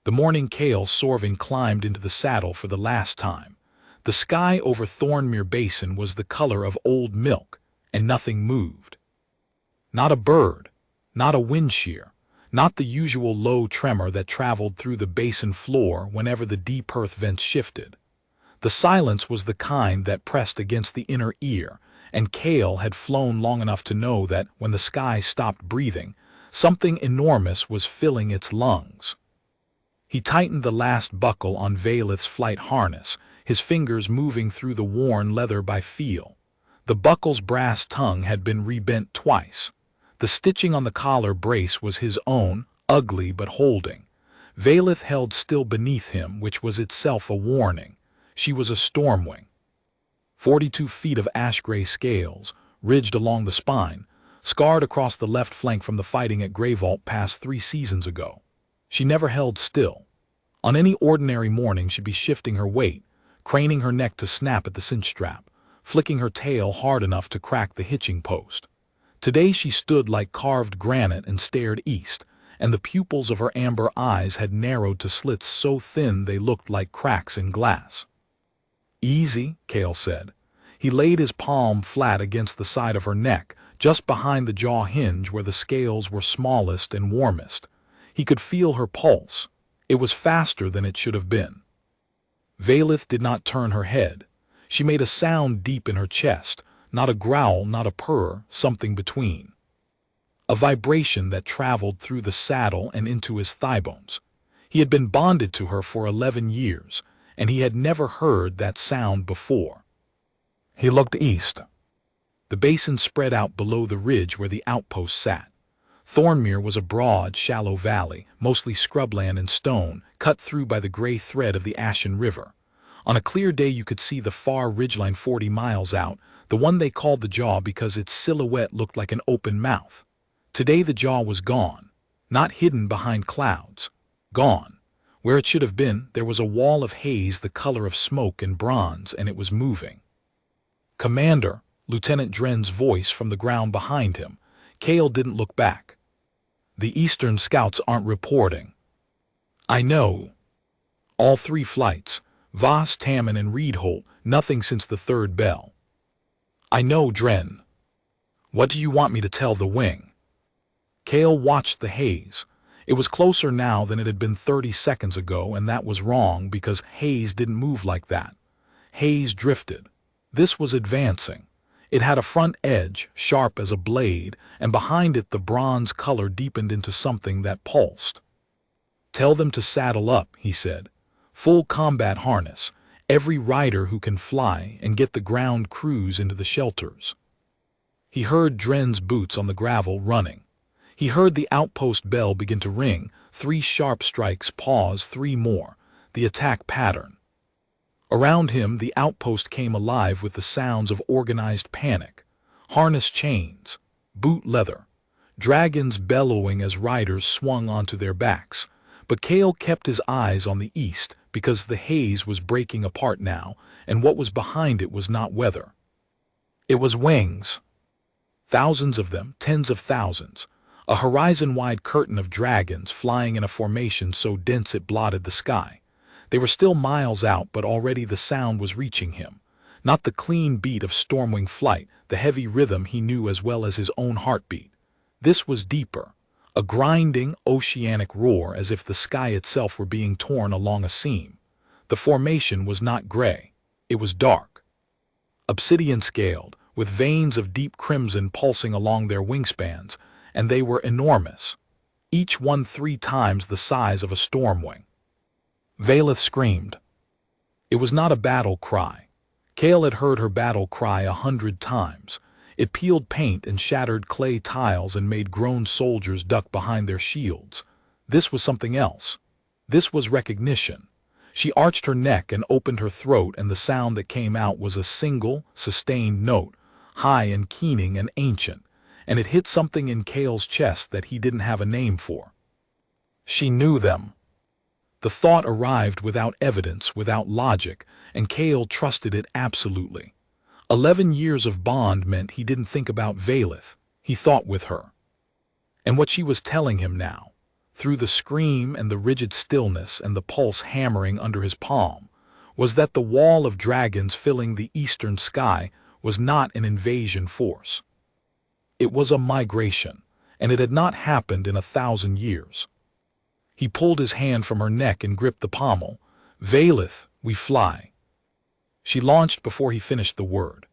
The morning Kale Sorving climbed into the saddle for the last time. The sky over Thornmere Basin was the color of old milk, and nothing moved. Not a bird, not a wind shear, not the usual low tremor that traveled through the basin floor whenever the deep earth vents shifted. The silence was the kind that pressed against the inner ear, and Kale had flown long enough to know that when the sky stopped breathing, something enormous was filling its lungs. He tightened the last buckle on Verath's flight harness, his fingers moving through the worn leather by feel. The buckle's brass tongue had been rebent twice. The stitching on the collar brace was his own, ugly but holding. Verath held still beneath him, which was itself a warning. She was a stormwing. 42 feet of ash-gray scales, ridged along the spine, scarred across the left flank from the fighting at Greyvault Pass 3 seasons ago. She never held still. On any ordinary morning she'd be shifting her weight, craning her neck to snap at the cinch strap, flicking her tail hard enough to crack the hitching post. Today she stood like carved granite and stared east, and the pupils of her amber eyes had narrowed to slits so thin they looked like cracks in glass. "Easy," Kale said. He laid his palm flat against the side of her neck, just behind the jaw hinge where the scales were smallest and warmest. He could feel her pulse. It was faster than it should have been. Verath did not turn her head. She made a sound deep in her chest, not a growl, not a purr, something between. A vibration that traveled through the saddle and into his thigh bones. He had been bonded to her for 11 years, and he had never heard that sound before. He looked east. The basin spread out below the ridge where the outpost sat. Thornmere was a broad, shallow valley, mostly scrubland and stone, cut through by the gray thread of the Ashen River. On a clear day you could see the far ridgeline 40 miles out, the one they called the Jaw because its silhouette looked like an open mouth. Today the Jaw was gone, not hidden behind clouds. Gone. Where it should have been, there was a wall of haze the color of smoke and bronze, and it was moving. "Commander," Lieutenant Dren's voice from the ground behind him. Kale didn't look back. "The Eastern scouts aren't reporting." "I know." "All 3 flights, Voss, Tamman, and Reedholt, nothing since the 3rd bell." "I know, Dren." "What do you want me to tell the wing?" Kale watched the haze. It was closer now than it had been 30 seconds ago, and that was wrong because haze didn't move like that. Haze drifted. This was advancing. It had a front edge, sharp as a blade, and behind it the bronze color deepened into something that pulsed. "Tell them to saddle up," he said. "Full combat harness, every rider who can fly, and get the ground crews into the shelters." He heard Dren's boots on the gravel running. He heard the outpost bell begin to ring, 3 sharp strikes, pause, 3 more, the attack pattern. Around him, the outpost came alive with the sounds of organized panic. Harness chains, boot leather, dragons bellowing as riders swung onto their backs. But Kale kept his eyes on the east because the haze was breaking apart now, and what was behind it was not weather. It was wings. Thousands of them, tens of thousands. A horizon-wide curtain of dragons flying in a formation so dense it blotted the sky. They were still miles out, but already the sound was reaching him. Not the clean beat of stormwing flight, the heavy rhythm he knew as well as his own heartbeat. This was deeper, a grinding, oceanic roar as if the sky itself were being torn along a seam. The formation was not gray. It was dark. Obsidian-scaled, with veins of deep crimson pulsing along their wingspans, and they were enormous, each one 3 times the size of a stormwing. Verath screamed. It was not a battle cry. Kale had heard her battle cry 100 times. It peeled paint and shattered clay tiles and made grown soldiers duck behind their shields. This was something else. This was recognition. She arched her neck and opened her throat, and the sound that came out was a single, sustained note, high and keening and ancient, and it hit something in Kale's chest that he didn't have a name for. She knew them. The thought arrived without evidence, without logic, and Kale trusted it absolutely. 11 years of bond meant he didn't think about Verath, he thought with her. And what she was telling him now, through the scream and the rigid stillness and the pulse hammering under his palm, was that the wall of dragons filling the eastern sky was not an invasion force. It was a migration, and it had not happened in 1,000 years. He pulled his hand from her neck and gripped the pommel. "Verath, we fly." She launched before he finished the word.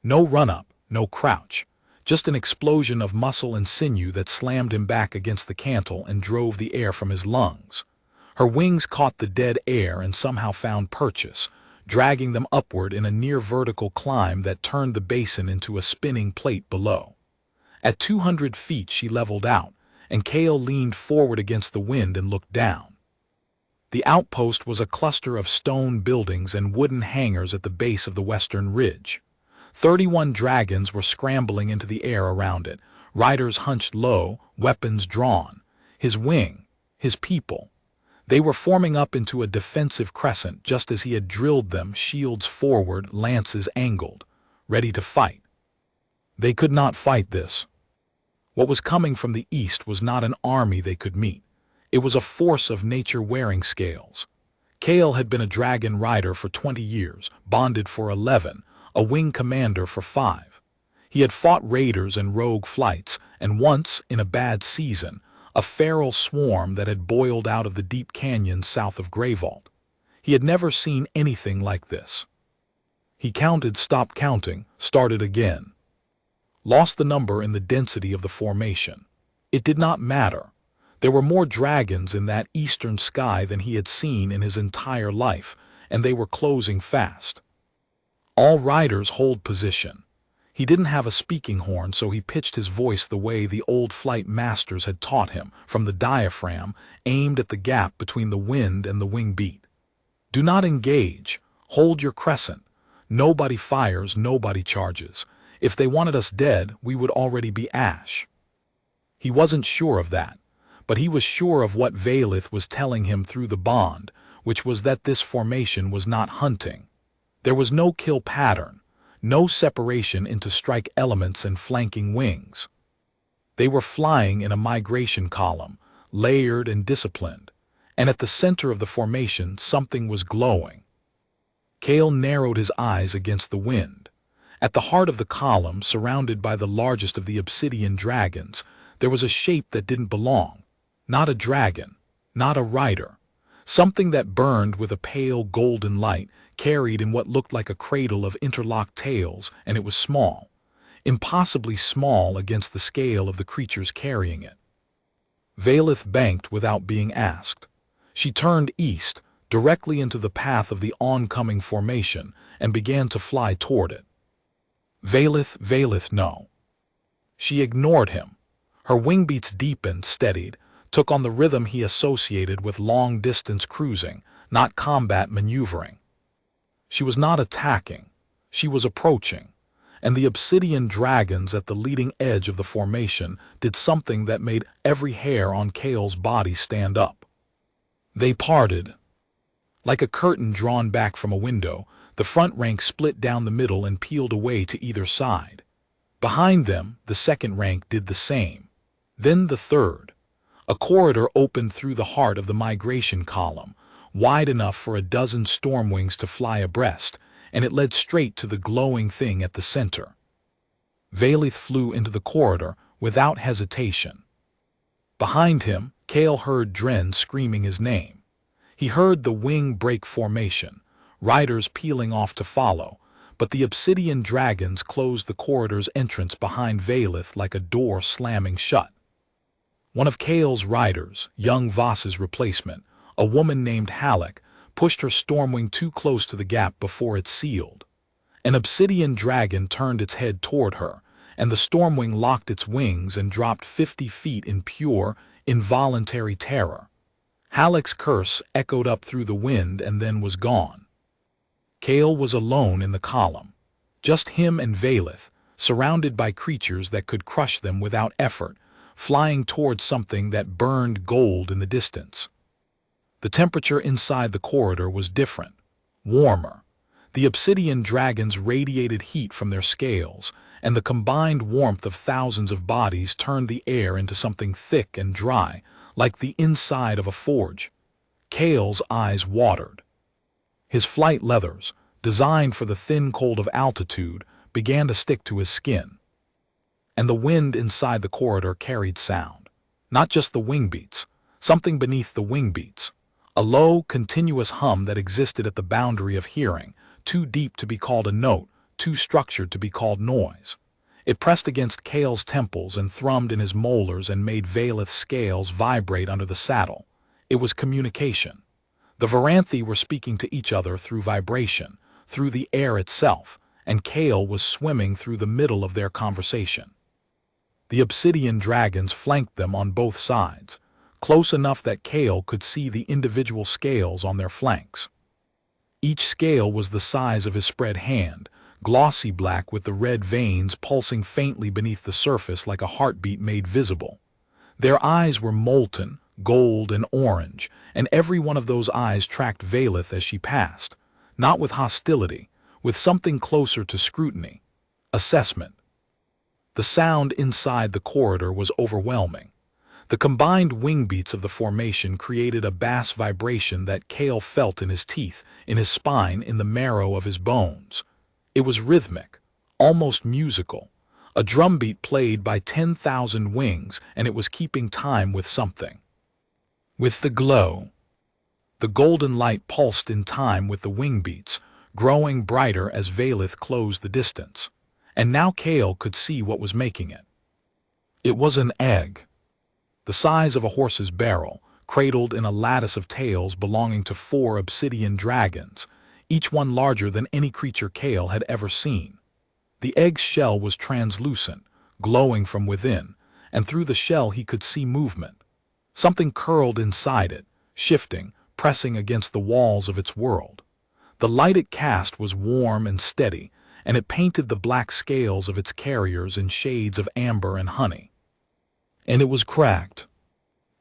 No run-up, no crouch, just an explosion of muscle and sinew that slammed him back against the cantle and drove the air from his lungs. Her wings caught the dead air and somehow found purchase, dragging them upward in a near-vertical climb that turned the basin into a spinning plate below. At 200 feet she leveled out, and Kale leaned forward against the wind and looked down. The outpost was a cluster of stone buildings and wooden hangars at the base of the western ridge. 31 dragons were scrambling into the air around it, riders hunched low, weapons drawn. His wing, his people. They were forming up into a defensive crescent just as he had drilled them, shields forward, lances angled, ready to fight. They could not fight this. What was coming from the east was not an army they could meet. It was a force of nature wearing scales. Kale had been a dragon rider for 20 years, bonded for 11, a wing commander for 5. He had fought raiders and rogue flights, and once, in a bad season, a feral swarm that had boiled out of the deep canyons south of Greyvault. He had never seen anything like this. He counted, stopped counting, started again. Lost the number in the density of the formation. It did not matter. There were more dragons in that eastern sky than he had seen in his entire life, and they were closing fast. All riders hold position. He didn't have a speaking horn, so he pitched his voice the way the old flight masters had taught him, from the diaphragm, aimed at the gap between the wind and the wing beat. "Do not engage. Hold your crescent. Nobody fires, nobody charges. If they wanted us dead, we would already be ash." He wasn't sure of that, but he was sure of what Verath was telling him through the bond, which was that this formation was not hunting. There was no kill pattern. No separation into strike elements and flanking wings. They were flying in a migration column, layered and disciplined, and at the center of the formation something was glowing. Kale narrowed his eyes against the wind. At the heart of the column, surrounded by the largest of the obsidian dragons, there was a shape that didn't belong. Not a dragon, not a rider. Something that burned with a pale golden light, carried in what looked like a cradle of interlocked tails, and it was small, impossibly small against the scale of the creatures carrying it. Verath banked without being asked. She turned east, directly into the path of the oncoming formation, and began to fly toward it. Verath, no. She ignored him. Her wing beats deepened, steadied, took on the rhythm he associated with long-distance cruising, not combat maneuvering. She was not attacking, she was approaching, and the obsidian dragons at the leading edge of the formation did something that made every hair on Kale's body stand up. They parted. Like a curtain drawn back from a window, the front rank split down the middle and peeled away to either side. Behind them, the second rank did the same. Then the third. A corridor opened through the heart of the migration column, wide enough for a dozen stormwings to fly abreast, and it led straight to the glowing thing at the center. Verath flew into the corridor without hesitation. Behind him, Kale heard Dren screaming his name. He heard the wing break formation, riders peeling off to follow, but the obsidian dragons closed the corridor's entrance behind Verath like a door slamming shut. One of Kale's riders, young Voss's replacement, a woman named Halleck, pushed her stormwing too close to the gap before it sealed. An obsidian dragon turned its head toward her, and the stormwing locked its wings and dropped 50 feet in pure, involuntary terror. Halleck's curse echoed up through the wind and then was gone. Kale was alone in the column. Just him and Verath, surrounded by creatures that could crush them without effort, flying toward something that burned gold in the distance. The temperature inside the corridor was different, warmer. The obsidian dragons radiated heat from their scales, and the combined warmth of thousands of bodies turned the air into something thick and dry, like the inside of a forge. Kale's eyes watered. His flight leathers, designed for the thin cold of altitude, began to stick to his skin. And the wind inside the corridor carried sound. Not just the wing beats, something beneath the wing beats. A low, continuous hum that existed at the boundary of hearing, too deep to be called a note, too structured to be called noise. It pressed against Kale's temples and thrummed in his molars and made Verath's scales vibrate under the saddle. It was communication. The Veranthi were speaking to each other through vibration, through the air itself, and Kale was swimming through the middle of their conversation. The obsidian dragons flanked them on both sides, close enough that Kale could see the individual scales on their flanks. Each scale was the size of his spread hand, glossy black with the red veins pulsing faintly beneath the surface like a heartbeat made visible. Their eyes were molten, gold and orange, and every one of those eyes tracked Verath as she passed, not with hostility, with something closer to scrutiny, assessment. The sound inside the corridor was overwhelming. The combined wing beats of the formation created a bass vibration that Kale felt in his teeth, in his spine, in the marrow of his bones. It was rhythmic, almost musical, a drumbeat played by 10,000 wings, and it was keeping time with something. With the glow. The golden light pulsed in time with the wing beats, growing brighter as Verath closed the distance. And now Kale could see what was making it. It was an egg, the size of a horse's barrel, cradled in a lattice of tails belonging to 4 obsidian dragons, each one larger than any creature Kale had ever seen. The egg's shell was translucent, glowing from within, and through the shell he could see movement. Something curled inside it, shifting, pressing against the walls of its world. The light it cast was warm and steady, and it painted the black scales of its carriers in shades of amber and honey. And it was cracked.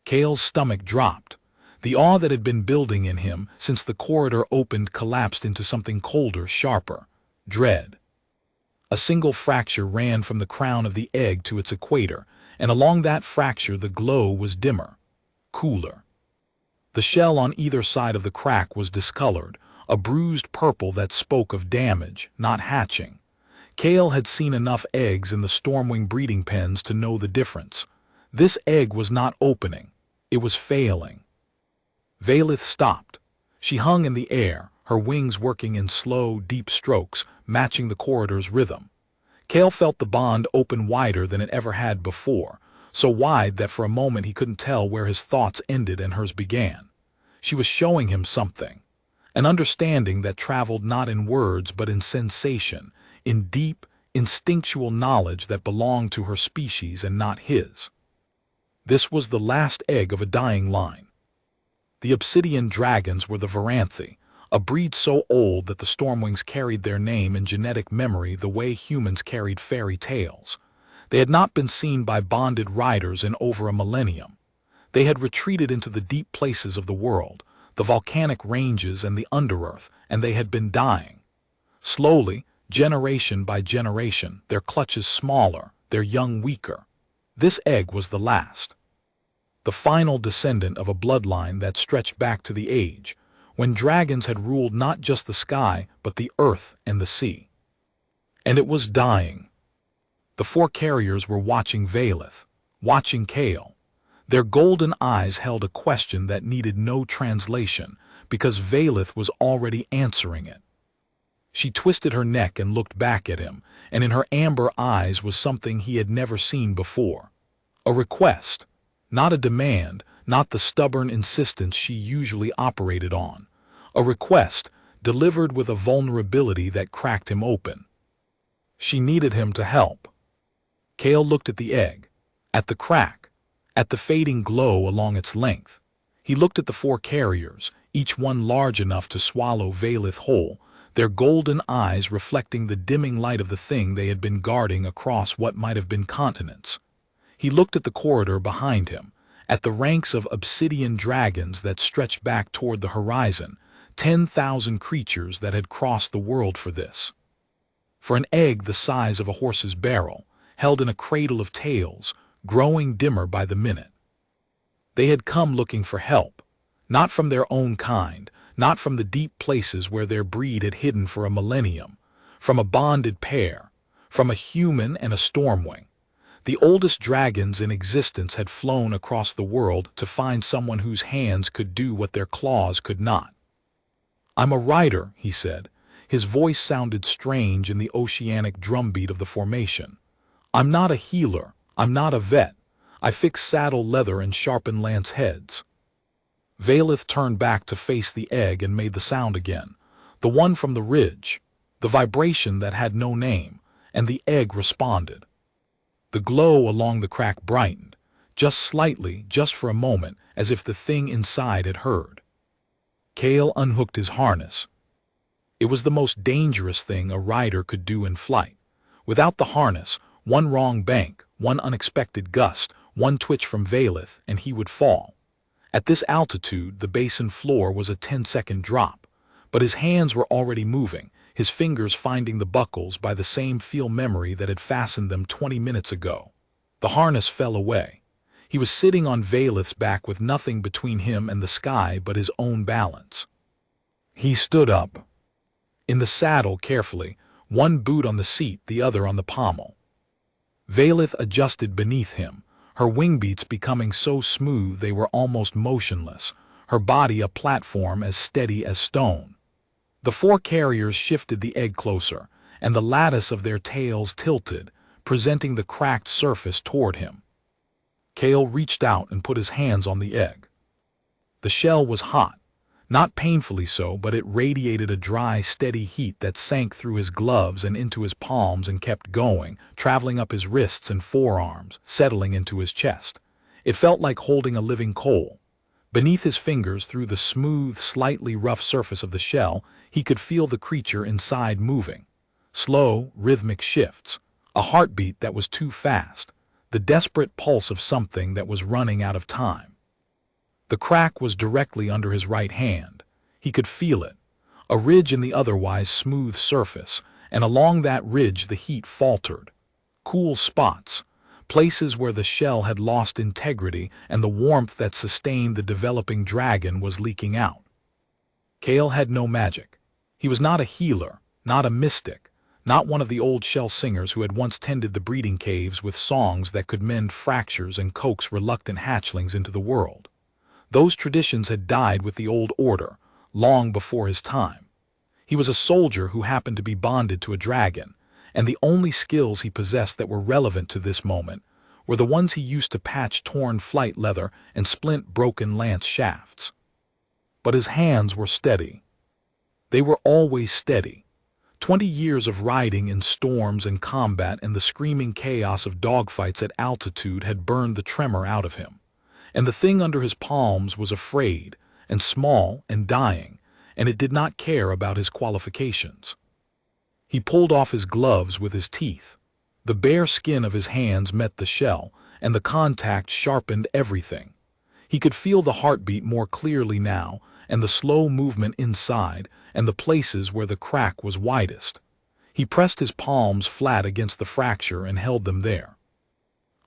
Kale's stomach dropped. The awe that had been building in him since the corridor opened collapsed into something colder, sharper, dread. A single fracture ran from the crown of the egg to its equator, and along that fracture the glow was dimmer, cooler. The shell on either side of the crack was discolored, a bruised purple that spoke of damage, not hatching. Kale had seen enough eggs in the Stormwing breeding pens to know the difference. This egg was not opening. It was failing. Verath stopped. She hung in the air, her wings working in slow, deep strokes, matching the corridor's rhythm. Kale felt the bond open wider than it ever had before, so wide that for a moment he couldn't tell where his thoughts ended and hers began. She was showing him something. An understanding that traveled not in words but in sensation, in deep, instinctual knowledge that belonged to her species and not his. This was the last egg of a dying line. The obsidian dragons were the Veranthi, a breed so old that the Stormwings carried their name in genetic memory the way humans carried fairy tales. They had not been seen by bonded riders in over a millennium. They had retreated into the deep places of the world, the volcanic ranges and the underearth, and they had been dying. Slowly, generation by generation, their clutches smaller, their young weaker. This egg was the last. The final descendant of a bloodline that stretched back to the age, when dragons had ruled not just the sky, but the earth and the sea. And it was dying. The 4 carriers were watching Verath, watching Kale. Their golden eyes held a question that needed no translation, because Verath was already answering it. She twisted her neck and looked back at him, and in her amber eyes was something he had never seen before. A request, not a demand, not the stubborn insistence she usually operated on. A request, delivered with a vulnerability that cracked him open. She needed him to help. Kale looked at the egg, at the crack, at the fading glow along its length. He looked at the 4 carriers, each one large enough to swallow Verath whole, their golden eyes reflecting the dimming light of the thing they had been guarding across what might have been continents. He looked at the corridor behind him, at the ranks of obsidian dragons that stretched back toward the horizon, 10,000 creatures that had crossed the world for this. For an egg the size of a horse's barrel, held in a cradle of tails, growing dimmer by the minute. They had come looking for help, not from their own kind, not from the deep places where their breed had hidden for a millennium, from a bonded pair, from a human and a stormwing. The oldest dragons in existence had flown across the world to find someone whose hands could do what their claws could not. "I'm a rider," he said. His voice sounded strange in the oceanic drumbeat of the formation. "I'm not a healer. I'm not a vet. I fix saddle leather and sharpen lance heads." Verath turned back to face the egg and made the sound again. The one from the ridge. The vibration that had no name, and the egg responded. The glow along the crack brightened, just slightly, just for a moment, as if the thing inside had heard. Kale unhooked his harness. It was the most dangerous thing a rider could do in flight. Without the harness, one wrong bank, one unexpected gust, one twitch from Verath, and he would fall. At this altitude, the basin floor was a 10-second drop, but his hands were already moving, his fingers finding the buckles by the same feel memory that had fastened them 20 minutes ago. The harness fell away. He was sitting on Verath's back with nothing between him and the sky but his own balance. He stood up. In the saddle carefully, one boot on the seat, the other on the pommel. Verath adjusted beneath him, her wing beats becoming so smooth they were almost motionless, her body a platform as steady as stone. The four carriers shifted the egg closer, and the lattice of their tails tilted, presenting the cracked surface toward him. Kale reached out and put his hands on the egg. The shell was hot, not painfully so, but it radiated a dry, steady heat that sank through his gloves and into his palms and kept going, traveling up his wrists and forearms, settling into his chest. It felt like holding a living coal. Beneath his fingers, through the smooth, slightly rough surface of the shell, he could feel the creature inside moving. Slow, rhythmic shifts, a heartbeat that was too fast, the desperate pulse of something that was running out of time. The crack was directly under his right hand. He could feel it, a ridge in the otherwise smooth surface, and along that ridge the heat faltered. Cool spots, places where the shell had lost integrity and the warmth that sustained the developing dragon was leaking out. Kale had no magic. He was not a healer, not a mystic, not one of the old shell singers who had once tended the breeding caves with songs that could mend fractures and coax reluctant hatchlings into the world. Those traditions had died with the old order, long before his time. He was a soldier who happened to be bonded to a dragon, and the only skills he possessed that were relevant to this moment were the ones he used to patch torn flight leather and splint broken lance shafts. But his hands were steady. They were always steady. 20 years of riding in storms and combat and the screaming chaos of dogfights at altitude had burned the tremor out of him. And the thing under his palms was afraid, and small, and dying, and it did not care about his qualifications. He pulled off his gloves with his teeth. The bare skin of his hands met the shell, and the contact sharpened everything. He could feel the heartbeat more clearly now, and the slow movement inside, and the places where the crack was widest. He pressed his palms flat against the fracture and held them there.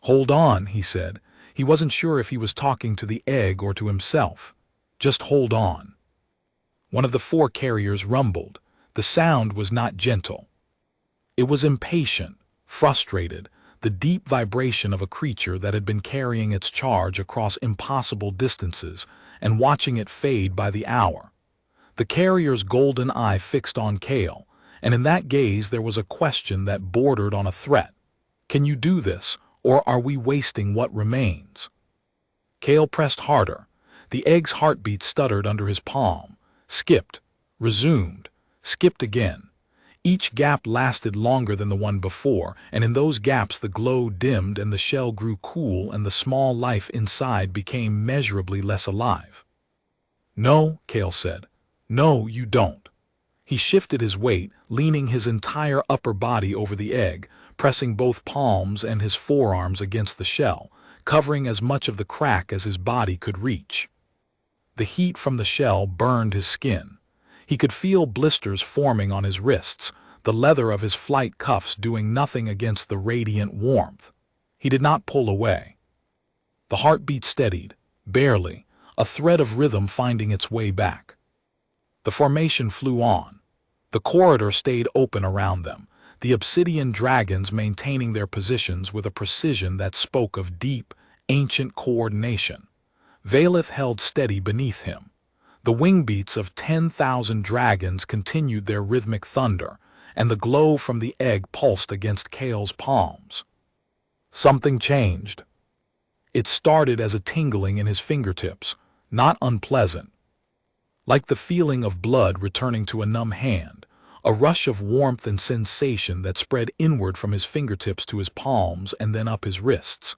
"Hold on," he said. He wasn't sure if he was talking to the egg or to himself. "Just hold on." One of the four carriers rumbled. The sound was not gentle. It was impatient, frustrated, the deep vibration of a creature that had been carrying its charge across impossible distances and watching it fade by the hour. The carrier's golden eye fixed on Kale, and in that gaze there was a question that bordered on a threat. "Can you do this? Or are we wasting what remains?" Kale pressed harder. The egg's heartbeat stuttered under his palm, skipped, resumed, skipped again. Each gap lasted longer than the one before, and in those gaps the glow dimmed and the shell grew cool and the small life inside became measurably less alive. "No," Kale said. "No, you don't." He shifted his weight, leaning his entire upper body over the egg, pressing both palms and his forearms against the shell, covering as much of the crack as his body could reach. The heat from the shell burned his skin. He could feel blisters forming on his wrists, the leather of his flight cuffs doing nothing against the radiant warmth. He did not pull away. The heartbeat steadied. barely, a thread of rhythm finding its way back. The formation flew on. The corridor stayed open around them, the obsidian dragons maintaining their positions with a precision that spoke of deep, ancient coordination. Verath held steady beneath him. The wing beats of 10,000 dragons continued their rhythmic thunder, and the glow from the egg pulsed against Kale's palms. Something changed. It started as a tingling in his fingertips, not unpleasant. Like the feeling of blood returning to a numb hand, a rush of warmth and sensation that spread inward from his fingertips to his palms and then up his wrists.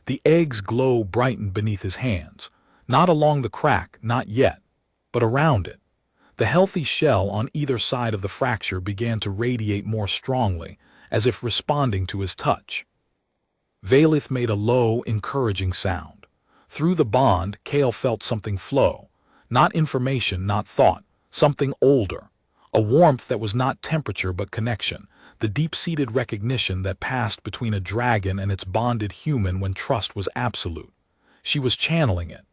The egg's glow brightened beneath his hands, not along the crack, not yet, but around it. The healthy shell on either side of the fracture began to radiate more strongly, as if responding to his touch. Verath made a low, encouraging sound. Through the bond, Kale felt something flow. Not information, not thought, something older. A warmth that was not temperature but connection, the deep-seated recognition that passed between a dragon and its bonded human when trust was absolute. She was channeling it,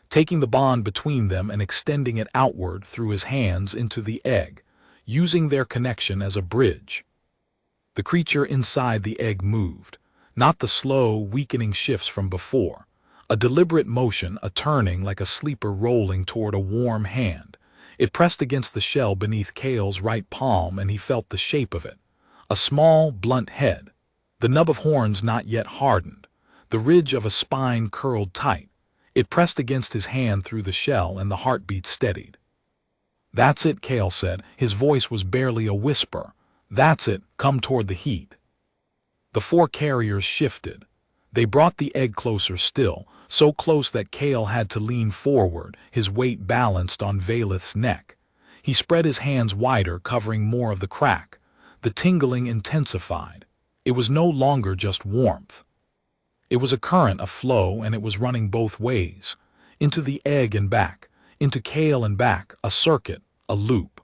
taking the bond between them and extending it outward through his hands into the egg, using their connection as a bridge. The creature inside the egg moved, not the slow, weakening shifts from before. A deliberate motion, a turning like a sleeper rolling toward a warm hand. It pressed against the shell beneath Kale's right palm and he felt the shape of it. A small, blunt head. The nub of horns not yet hardened. The ridge of a spine curled tight. It pressed against his hand through the shell and the heartbeat steadied. "That's it," Kale said. His voice was barely a whisper. "That's it, come toward the heat." The four carriers shifted. They brought the egg closer still, so close that Kale had to lean forward, his weight balanced on Verath's neck. He spread his hands wider, covering more of the crack. The tingling intensified. It was no longer just warmth. It was a current, a flow, and it was running both ways. Into the egg and back, into Kale and back, a circuit, a loop.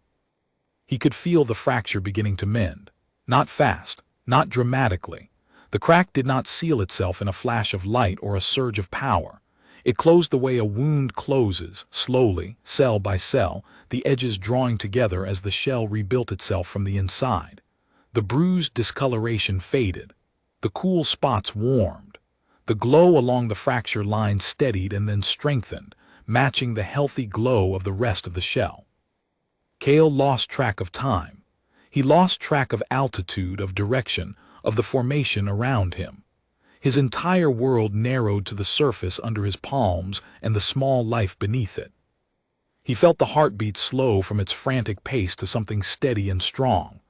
He could feel the fracture beginning to mend. Not fast, not dramatically. The crack did not seal itself in a flash of light or a surge of power. It closed the way a wound closes, slowly, cell by cell, the edges drawing together as the shell rebuilt itself from the inside. The bruised discoloration faded. The cool spots warmed. The glow along the fracture line steadied and then strengthened, matching the healthy glow of the rest of the shell. Kale lost track of time. He lost track of altitude, of direction, of the formation around him. His entire world narrowed to the surface under his palms and the small life beneath it. He felt the heartbeat slow from its frantic pace to something steady and strong.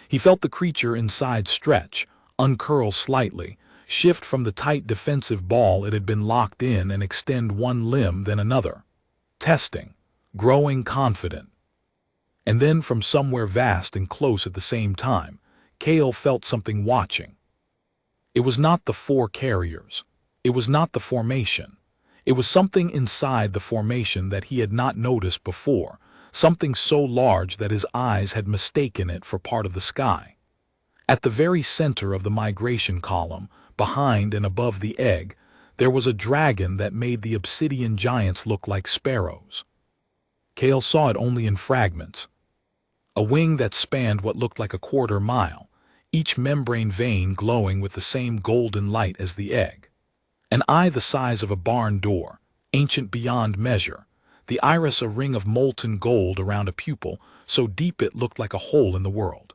He felt the creature inside stretch, uncurl slightly, shift from the tight defensive ball it had been locked in and extend one limb then another. Testing, growing confident. And then from somewhere vast and close at the same time, Kale felt something watching. It was not the four carriers. It was not the formation. It was something inside the formation that he had not noticed before, something so large that his eyes had mistaken it for part of the sky. At the very center of the migration column, behind and above the egg, there was a dragon that made the obsidian giants look like sparrows. Kale saw it only in fragments. A wing that spanned what looked like a quarter-mile, each membrane vein glowing with the same golden light as the egg. An eye the size of a barn door, ancient beyond measure, the iris a ring of molten gold around a pupil so deep it looked like a hole in the world.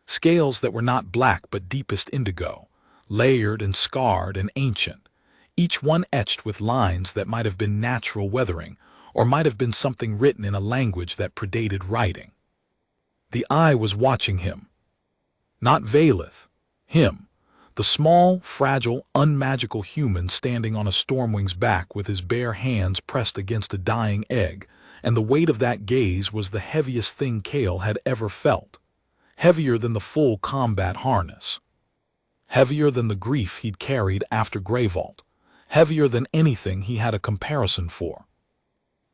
Scales that were not black but deepest indigo, layered and scarred and ancient, each one etched with lines that might have been natural weathering or might have been something written in a language that predated writing. The eye was watching him. Not Verath, him, the small, fragile, unmagical human standing on a stormwing's back with his bare hands pressed against a dying egg, and the weight of that gaze was the heaviest thing Kale had ever felt. Heavier than the full combat harness. Heavier than the grief he'd carried after Greyvault. Heavier than anything he had a comparison for.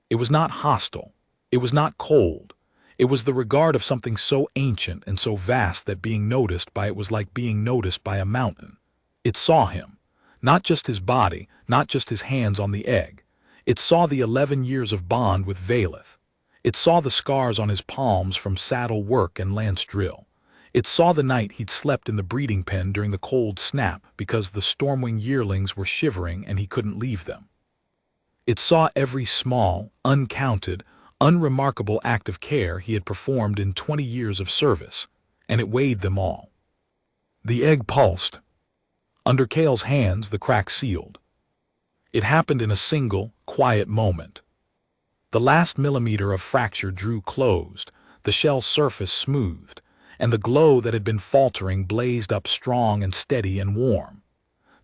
It was not hostile. It was not cold. It was the regard of something so ancient and so vast that being noticed by it was like being noticed by a mountain. It saw him. Not just his body, not just his hands on the egg. It saw the 11 years of bond with Verath. It saw the scars on his palms from saddle work and lance drill. It saw the night he'd slept in the breeding pen during the cold snap because the Stormwing yearlings were shivering and he couldn't leave them. It saw every small, uncounted, unremarkable act of care he had performed in 20 years of service, and it weighed them all. The egg pulsed. Under Kale's hands, the crack sealed. It happened in a single, quiet moment. The last millimeter of fracture drew closed, the shell surface smoothed, and the glow that had been faltering blazed up strong and steady and warm.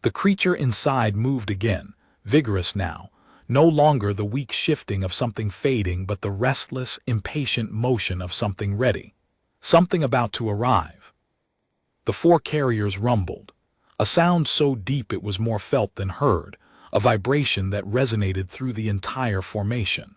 The creature inside moved again, vigorous now, no longer the weak shifting of something fading but the restless, impatient motion of something ready, something about to arrive. The four carriers rumbled, a sound so deep it was more felt than heard, a vibration that resonated through the entire formation.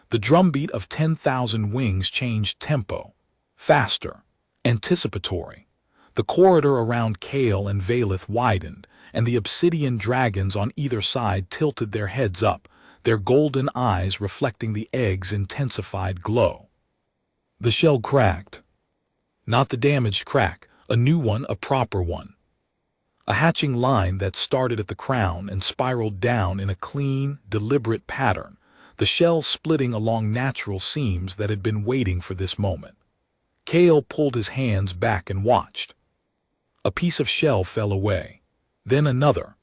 The drumbeat of 10,000 wings changed tempo, faster, anticipatory. The corridor around Kale and Verath widened, and the obsidian dragons on either side tilted their heads up, their golden eyes reflecting the egg's intensified glow. The shell cracked. Not the damaged crack, a new one, a proper one. A hatching line that started at the crown and spiraled down in a clean, deliberate pattern, the shell splitting along natural seams that had been waiting for this moment. Kale pulled his hands back and watched. A piece of shell fell away, then another.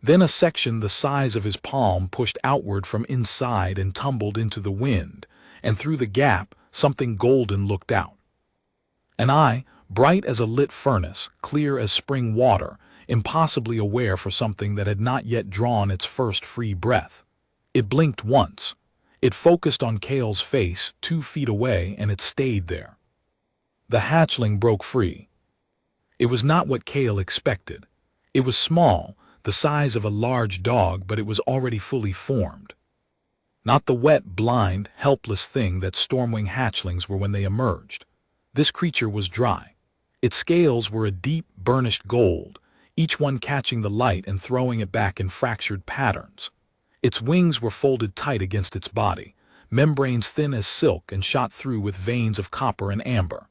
Then a section the size of his palm pushed outward from inside and tumbled into the wind, and through the gap, something golden looked out. An eye, bright as a lit furnace, clear as spring water, impossibly aware for something that had not yet drawn its first free breath. It blinked once. It focused on Kale's face 2 feet away, and it stayed there. The hatchling broke free. It was not what Kale expected. It was small, the size of a large dog, but it was already fully formed. Not the wet, blind, helpless thing that Stormwing hatchlings were when they emerged. This creature was dry. Its scales were a deep, burnished gold, each one catching the light and throwing it back in fractured patterns. Its wings were folded tight against its body, membranes thin as silk and shot through with veins of copper and amber.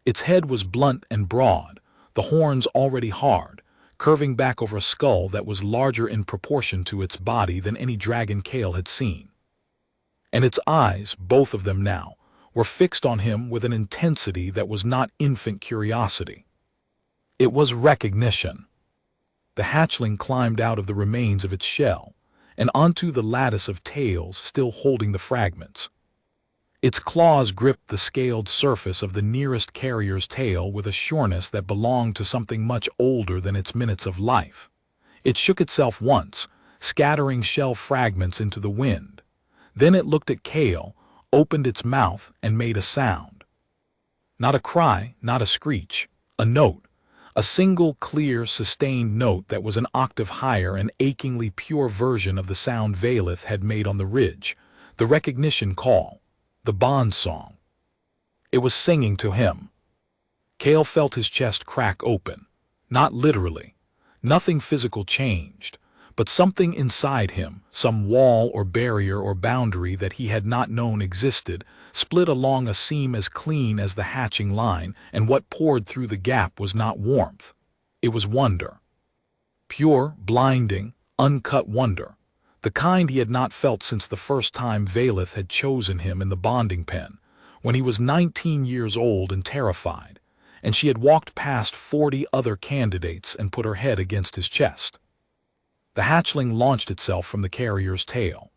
Its head was blunt and broad, the horns already hard, curving back over a skull that was larger in proportion to its body than any dragon Kale had seen. And its eyes, both of them now, were fixed on him with an intensity that was not infant curiosity. It was recognition. The hatchling climbed out of the remains of its shell, and onto the lattice of tails still holding the fragments. Its claws gripped the scaled surface of the nearest carrier's tail with a sureness that belonged to something much older than its minutes of life. It shook itself once, scattering shell fragments into the wind. Then it looked at Kale, opened its mouth, and made a sound. Not a cry, not a screech, a note. A single, clear, sustained note that was an octave higher and achingly pure version of the sound Verath had made on the ridge, the recognition call, the bond song. It was singing to him. Kale felt his chest crack open. Not literally. Nothing physical changed, but something inside him, some wall or barrier or boundary that he had not known existed, split along a seam as clean as the hatching line, and what poured through the gap was not warmth. It was wonder. Pure, blinding, uncut wonder. The kind he had not felt since the first time Verath had chosen him in the bonding pen, when he was 19 years old and terrified, and she had walked past 40 other candidates and put her head against his chest. The hatchling launched itself from the carrier's tail.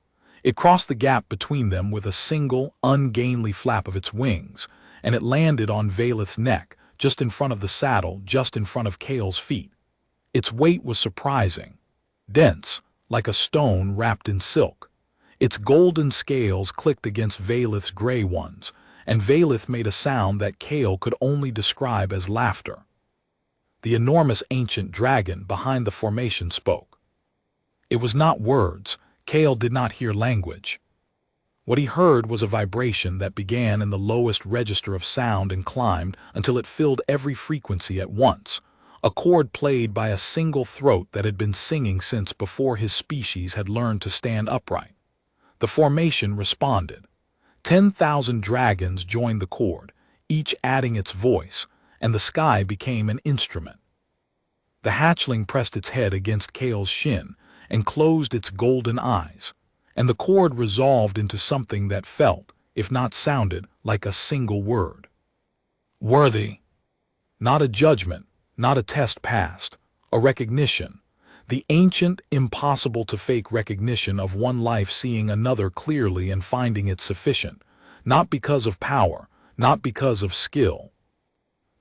It crossed the gap between them with a single, ungainly flap of its wings, and it landed on Verath's neck, just in front of the saddle, just in front of Kale's feet. Its weight was surprising, dense, like a stone wrapped in silk. Its golden scales clicked against Verath's gray ones, and Verath made a sound that Kale could only describe as laughter. The enormous ancient dragon behind the formation spoke. It was not words. Kale did not hear language. What he heard was a vibration that began in the lowest register of sound and climbed until it filled every frequency at once, a chord played by a single throat that had been singing since before his species had learned to stand upright. The formation responded. 10,000 dragons joined the chord, each adding its voice, and the sky became an instrument. The hatchling pressed its head against Kale's shin and closed its golden eyes, and the chord resolved into something that felt, if not sounded, like a single word. Worthy. Not a judgment, not a test passed, a recognition. The ancient, impossible-to-fake recognition of one life seeing another clearly and finding it sufficient, not because of power, not because of skill,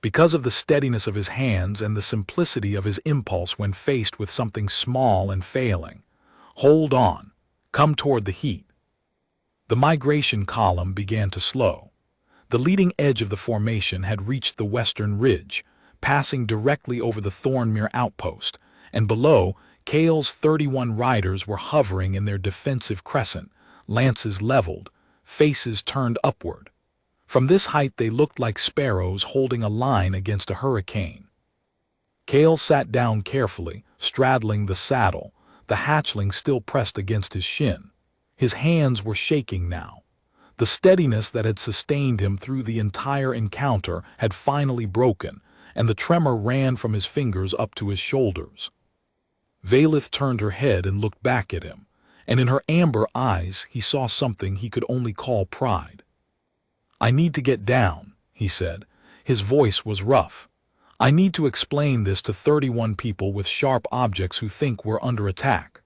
because of the steadiness of his hands and the simplicity of his impulse when faced with something small and failing. Hold on. Come toward the heat. The migration column began to slow. The leading edge of the formation had reached the western ridge, passing directly over the Thornmere outpost, and below, Kale's 31 riders were hovering in their defensive crescent, lances leveled, faces turned upward. From this height they looked like sparrows holding a line against a hurricane. Kale sat down carefully, straddling the saddle, the hatchling still pressed against his shin. His hands were shaking now. The steadiness that had sustained him through the entire encounter had finally broken, and the tremor ran from his fingers up to his shoulders. Verath turned her head and looked back at him, and in her amber eyes he saw something he could only call pride. "I need to get down," he said. His voice was rough. "I need to explain this to 31 people with sharp objects who think we're under attack."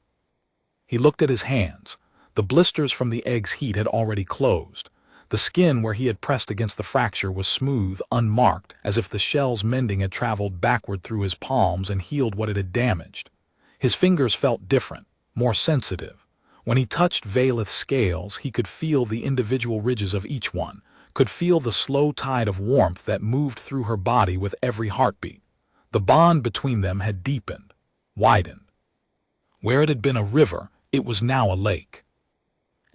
He looked at his hands. The blisters from the egg's heat had already closed. The skin where he had pressed against the fracture was smooth, unmarked, as if the shell's mending had traveled backward through his palms and healed what it had damaged. His fingers felt different, more sensitive. When he touched Verath's scales, he could feel the individual ridges of each one, could feel the slow tide of warmth that moved through her body with every heartbeat. The bond between them had deepened, widened. Where it had been a river, it was now a lake.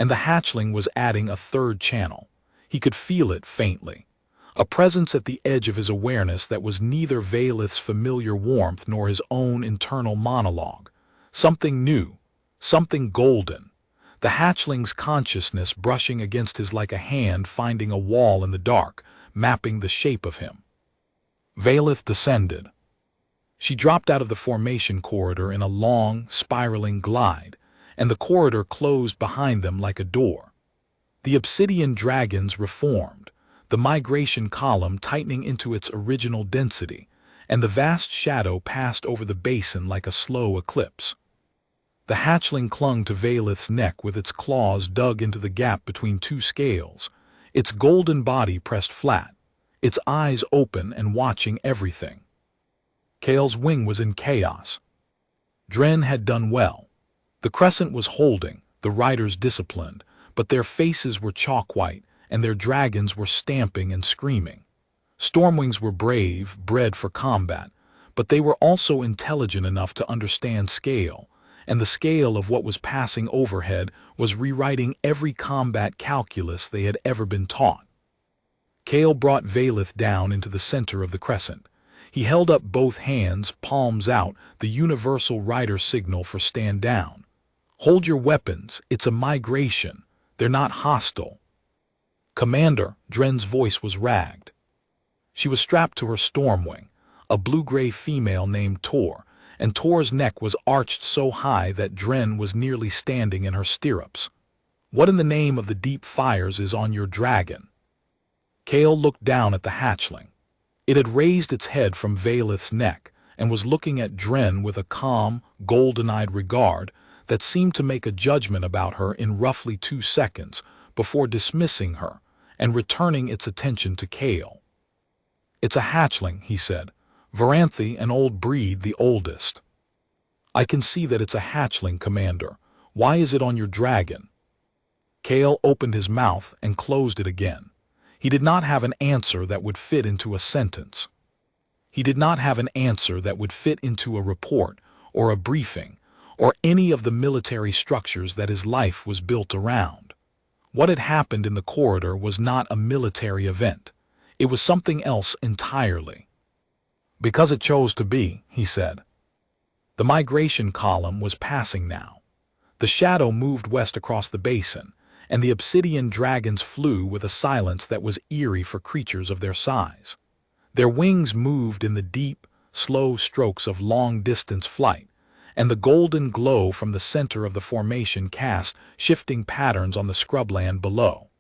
And the hatchling was adding a third channel. He could feel it faintly. A presence at the edge of his awareness that was neither Verath's familiar warmth nor his own internal monologue. Something new, something golden. The hatchling's consciousness brushing against his like a hand finding a wall in the dark, mapping the shape of him. Verath descended. She dropped out of the formation corridor in a long, spiraling glide, and the corridor closed behind them like a door. The obsidian dragons reformed, the migration column tightening into its original density, and the vast shadow passed over the basin like a slow eclipse. The hatchling clung to Verath's neck with its claws dug into the gap between two scales, its golden body pressed flat, its eyes open and watching everything. Kale's wing was in chaos. Dren had done well. The crescent was holding, the riders disciplined, but their faces were chalk-white, and their dragons were stamping and screaming. Stormwings were brave, bred for combat, but they were also intelligent enough to understand scale, and the scale of what was passing overhead was rewriting every combat calculus they had ever been taught. Kale brought Verath down into the center of the crescent. He held up both hands, palms out, the universal rider signal for stand down. "Hold your weapons, it's a migration. They're not hostile." "Commander," Dren's voice was ragged. She was strapped to her stormwing, a blue-gray female named Tor, and Tor's neck was arched so high that Dren was nearly standing in her stirrups. "What in the name of the deep fires is on your dragon?" Kale looked down at the hatchling. It had raised its head from Verath's neck and was looking at Dren with a calm, golden-eyed regard that seemed to make a judgment about her in roughly 2 seconds before dismissing her and returning its attention to Kale. "It's a hatchling," he said. "Verath, an old breed, the oldest." "I can see that it's a hatchling, Commander. Why is it on your dragon?" Kale opened his mouth and closed it again. He did not have an answer that would fit into a sentence. He did not have an answer that would fit into a report or a briefing or any of the military structures that his life was built around. What had happened in the corridor was not a military event. It was something else entirely. "Because it chose to be," he said. The migration column was passing now. The shadow moved west across the basin, and the obsidian dragons flew with a silence that was eerie for creatures of their size. Their wings moved in the deep, slow strokes of long-distance flight, and the golden glow from the center of the formation cast shifting patterns on the scrubland below.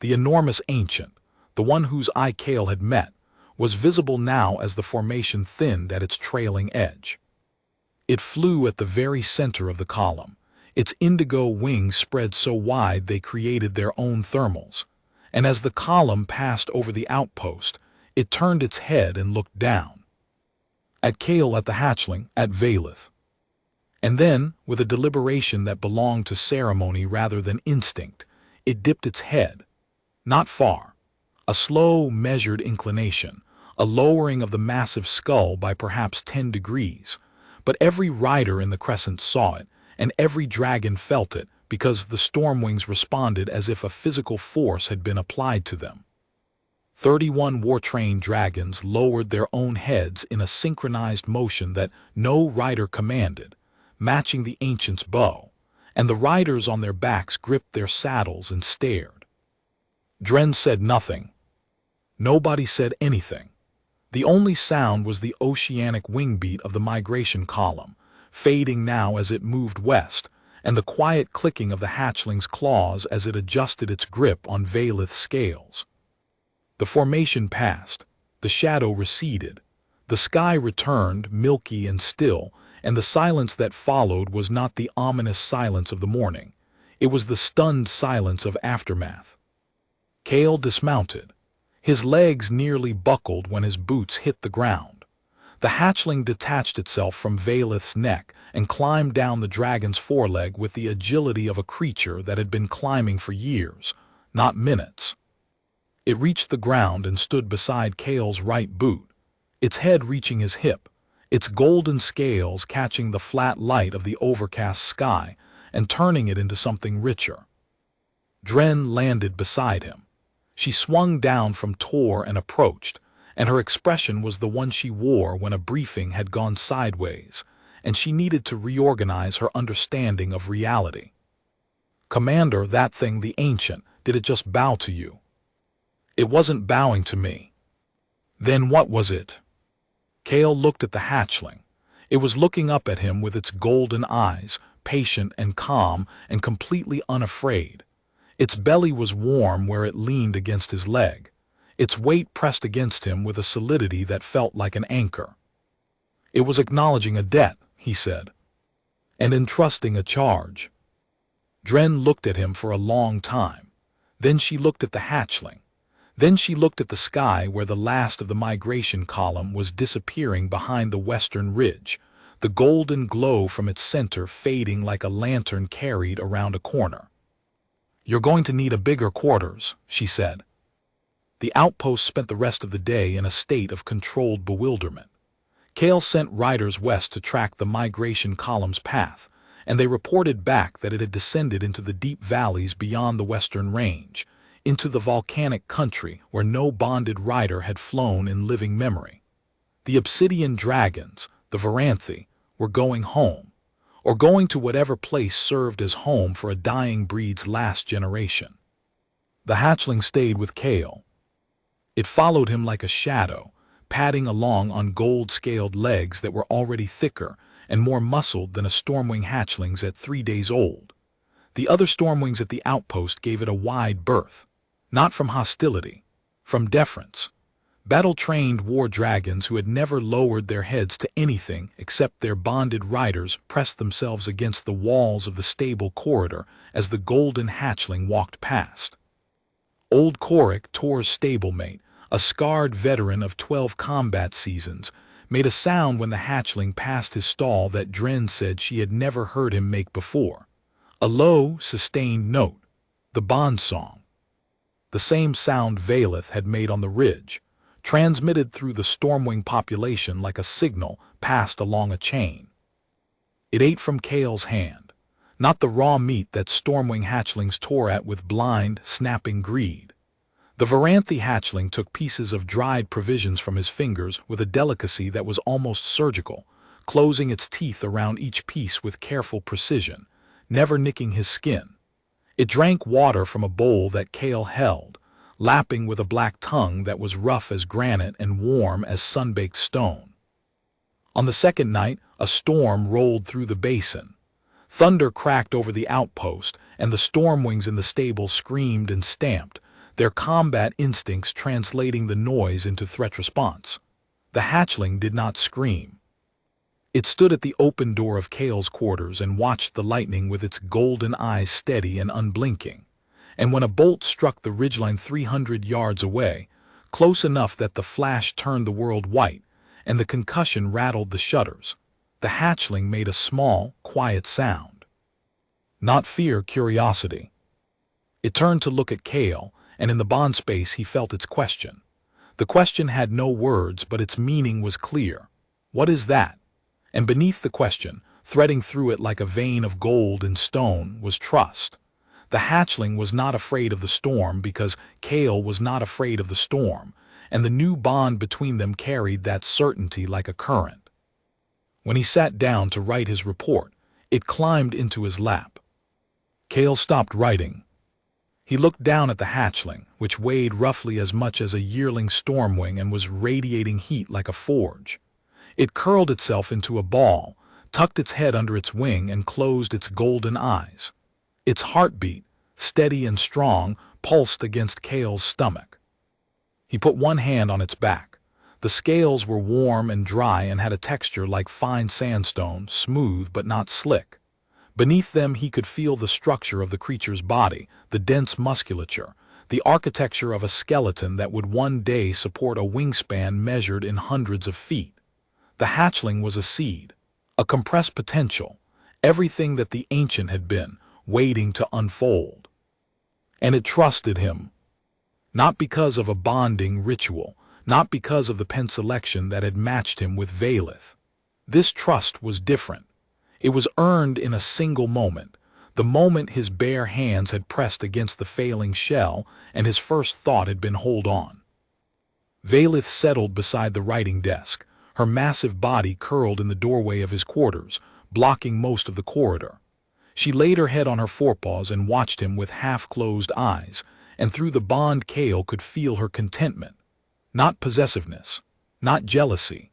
The enormous ancient, the one whose eye Cale had met, was visible now as the formation thinned at its trailing edge. It flew at the very center of the column, its indigo wings spread so wide they created their own thermals, and as the column passed over the outpost, it turned its head and looked down. At Cale, at the hatchling, at Verath. And then, with a deliberation that belonged to ceremony rather than instinct, it dipped its head. Not far. A slow, measured inclination, a lowering of the massive skull by perhaps 10 degrees, but every rider in the crescent saw it, and every dragon felt it, because the stormwings responded as if a physical force had been applied to them. 31 war-trained dragons lowered their own heads in a synchronized motion that no rider commanded, matching the ancient's bow, and the riders on their backs gripped their saddles and stared. Dren said nothing. Nobody said anything. The only sound was the oceanic wingbeat of the migration column, fading now as it moved west, and the quiet clicking of the hatchling's claws as it adjusted its grip on Verath's scales. The formation passed, the shadow receded, the sky returned milky and still, and the silence that followed was not the ominous silence of the morning. It was the stunned silence of aftermath. Cale dismounted. His legs nearly buckled when his boots hit the ground. The hatchling detached itself from Verath's neck and climbed down the dragon's foreleg with the agility of a creature that had been climbing for years, not minutes. It reached the ground and stood beside Cale's right boot, its head reaching his hip, its golden scales catching the flat light of the overcast sky and turning it into something richer. Dren landed beside him. She swung down from Tor and approached, and her expression was the one she wore when a briefing had gone sideways, and she needed to reorganize her understanding of reality. "Commander, that thing, the Ancient, did it just bow to you?" "It wasn't bowing to me." "Then what was it?" Cale looked at the hatchling. It was looking up at him with its golden eyes, patient and calm and completely unafraid. Its belly was warm where it leaned against his leg. Its weight pressed against him with a solidity that felt like an anchor. "It was acknowledging a debt," he said, "and entrusting a charge." Dren looked at him for a long time. Then she looked at the hatchling. Then she looked at the sky where the last of the migration column was disappearing behind the western ridge, the golden glow from its center fading like a lantern carried around a corner. "You're going to need a bigger quarters," she said. The outpost spent the rest of the day in a state of controlled bewilderment. Cale sent riders west to track the migration column's path, and they reported back that it had descended into the deep valleys beyond the western range, into the volcanic country where no bonded rider had flown in living memory. The obsidian dragons, the verath, were going home, or going to whatever place served as home for a dying breed's last generation. The hatchling stayed with Cale. It followed him like a shadow, padding along on gold-scaled legs that were already thicker and more muscled than a stormwing hatchling's at 3 days old. The other stormwings at the outpost gave it a wide berth. Not from hostility, from deference. Battle-trained war dragons who had never lowered their heads to anything except their bonded riders pressed themselves against the walls of the stable corridor as the golden hatchling walked past. Old Korik, Tor's stablemate, a scarred veteran of 12 combat seasons, made a sound when the hatchling passed his stall that Dren said she had never heard him make before. A low, sustained note, the bond song. The same sound Verath had made on the ridge, transmitted through the stormwing population like a signal passed along a chain. It ate from Cale's hand, not the raw meat that stormwing hatchlings tore at with blind, snapping greed. The verath hatchling took pieces of dried provisions from his fingers with a delicacy that was almost surgical, closing its teeth around each piece with careful precision, never nicking his skin. It drank water from a bowl that Kale held, lapping with a black tongue that was rough as granite and warm as sun-baked stone. On the second night, a storm rolled through the basin. Thunder cracked over the outpost, and the stormwings in the stable screamed and stamped, their combat instincts translating the noise into threat response. The hatchling did not scream. It stood at the open door of Kale's quarters and watched the lightning with its golden eyes steady and unblinking. And when a bolt struck the ridgeline 300 yards away, close enough that the flash turned the world white, and the concussion rattled the shutters, the hatchling made a small, quiet sound. Not fear, curiosity. It turned to look at Kale, and in the bond space he felt its question. The question had no words, but its meaning was clear. What is that? And beneath the question, threading through it like a vein of gold and stone, was trust. The hatchling was not afraid of the storm because Kale was not afraid of the storm, and the new bond between them carried that certainty like a current. When he sat down to write his report, it climbed into his lap. Kale stopped writing. He looked down at the hatchling, which weighed roughly as much as a yearling stormwing and was radiating heat like a forge. It curled itself into a ball, tucked its head under its wing, and closed its golden eyes. Its heartbeat, steady and strong, pulsed against Kale's stomach. He put one hand on its back. The scales were warm and dry and had a texture like fine sandstone, smooth but not slick. Beneath them he could feel the structure of the creature's body, the dense musculature, the architecture of a skeleton that would one day support a wingspan measured in hundreds of feet. The hatchling was a seed, a compressed potential, everything that the ancient had been, waiting to unfold. And it trusted him. Not because of a bonding ritual, not because of the pen selection that had matched him with verath. This trust was different. It was earned in a single moment, the moment his bare hands had pressed against the failing shell and his first thought had been hold on. Verath settled beside the writing desk, her massive body curled in the doorway of his quarters, blocking most of the corridor. She laid her head on her forepaws and watched him with half-closed eyes, and through the bond Kale could feel her contentment. Not possessiveness, not jealousy.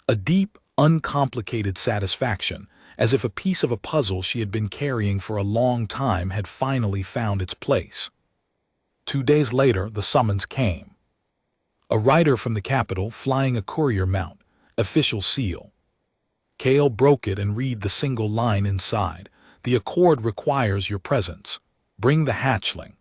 A deep, uncomplicated satisfaction, as if a piece of a puzzle she had been carrying for a long time had finally found its place. 2 days later, the summons came. A rider from the capital flying a courier mount, official seal. Kale broke it and read the single line inside. The accord requires your presence. Bring the hatchling.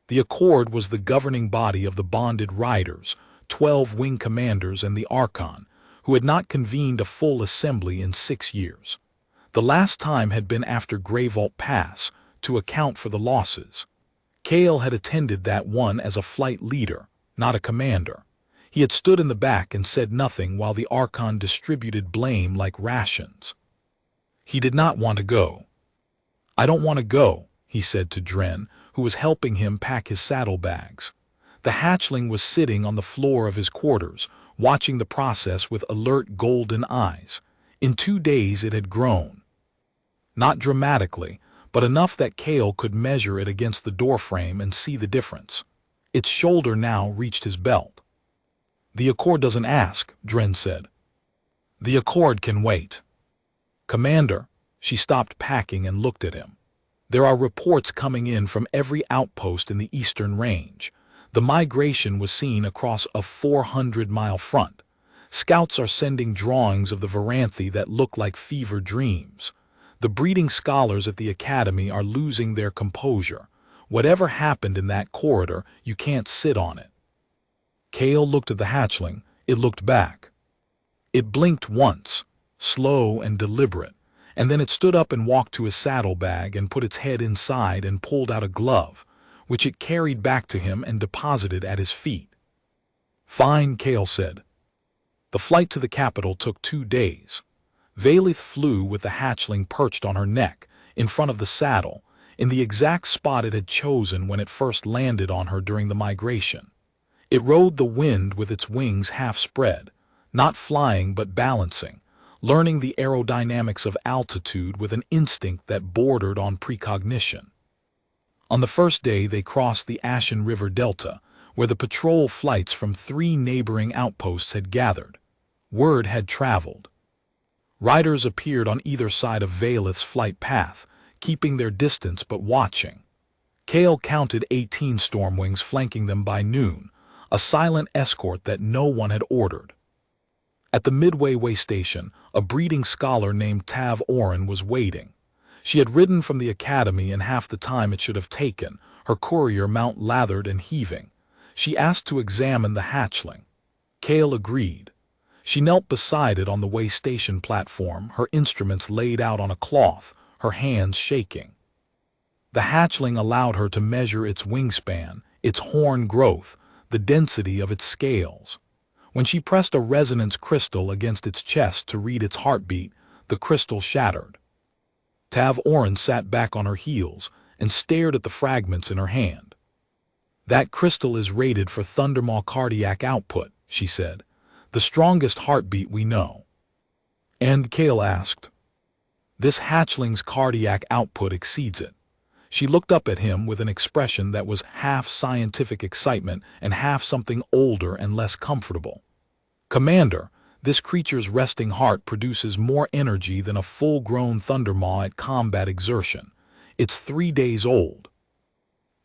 The accord was the governing body of the bonded riders, 12 wing commanders and the Archon, who had not convened a full assembly in 6 years. The last time had been after Greyvault Pass, to account for the losses. Kale had attended that one as a flight leader, not a commander. He had stood in the back and said nothing while the Archon distributed blame like rations. He did not want to go. "I don't want to go," he said to Dren, who was helping him pack his saddlebags. The hatchling was sitting on the floor of his quarters, watching the process with alert golden eyes. In 2 days it had grown. Not dramatically, but enough that Kale could measure it against the doorframe and see the difference. Its shoulder now reached his belt. "The accord doesn't ask," Dren said. "The accord can wait." "Commander," she stopped packing and looked at him. "There are reports coming in from every outpost in the eastern range. The migration was seen across a 400-mile front. Scouts are sending drawings of the Veranthi that look like fever dreams. The breeding scholars at the academy are losing their composure. Whatever happened in that corridor, you can't sit on it." Kale looked at the hatchling. It looked back. It blinked once, slow and deliberate, and then it stood up and walked to his saddlebag and put its head inside and pulled out a glove, which it carried back to him and deposited at his feet. "Fine," Kale said. The flight to the capital took 2 days. Verath flew with the hatchling perched on her neck, in front of the saddle, in the exact spot it had chosen when it first landed on her during the migration. It rode the wind with its wings half spread, not flying but balancing, learning the aerodynamics of altitude with an instinct that bordered on precognition. On the first day they crossed the Ashen River Delta, where the patrol flights from 3 neighboring outposts had gathered. Word had traveled. Riders appeared on either side of Verath's flight path, keeping their distance but watching. Kale counted 18 Stormwings flanking them by noon, a silent escort that no one had ordered. At the Midway way station, a breeding scholar named Tav Oren was waiting. She had ridden from the academy in half the time it should have taken, her courier mount lathered and heaving. She asked to examine the hatchling. Kale agreed. She knelt beside it on the way station platform, her instruments laid out on a cloth, her hands shaking. The hatchling allowed her to measure its wingspan, its horn growth, the density of its scales. When she pressed a resonance crystal against its chest to read its heartbeat, the crystal shattered. Tav Oren sat back on her heels and stared at the fragments in her hand. "That crystal is rated for Thundermaw cardiac output," she said, "the strongest heartbeat we know." And Kale asked, "This hatchling's cardiac output exceeds it." She looked up at him with an expression that was half scientific excitement and half something older and less comfortable. "Commander, this creature's resting heart produces more energy than a full-grown Thundermaw at combat exertion. It's 3 days old."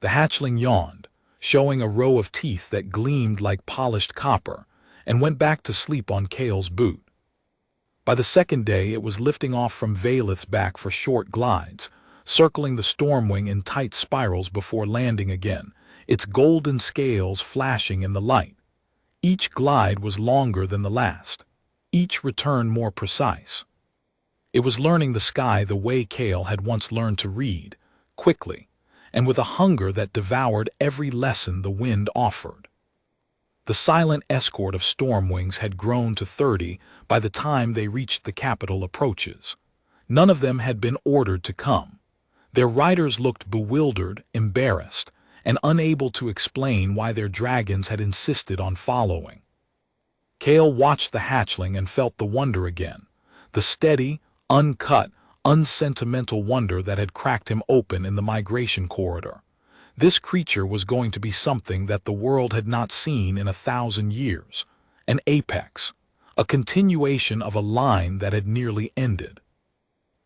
The hatchling yawned, showing a row of teeth that gleamed like polished copper, and went back to sleep on Kale's boot. By the second day it was lifting off from Verath's back for short glides, circling the Stormwing in tight spirals before landing again, its golden scales flashing in the light. Each glide was longer than the last, each return more precise. It was learning the sky the way Kale had once learned to read, quickly, and with a hunger that devoured every lesson the wind offered. The silent escort of Stormwings had grown to 30 by the time they reached the capital approaches. None of them had been ordered to come. Their riders looked bewildered, embarrassed, and unable to explain why their dragons had insisted on following. Kale watched the hatchling and felt the wonder again, the steady, uncut, unsentimental wonder that had cracked him open in the migration corridor. This creature was going to be something that the world had not seen in 1,000 years, an apex, a continuation of a line that had nearly ended.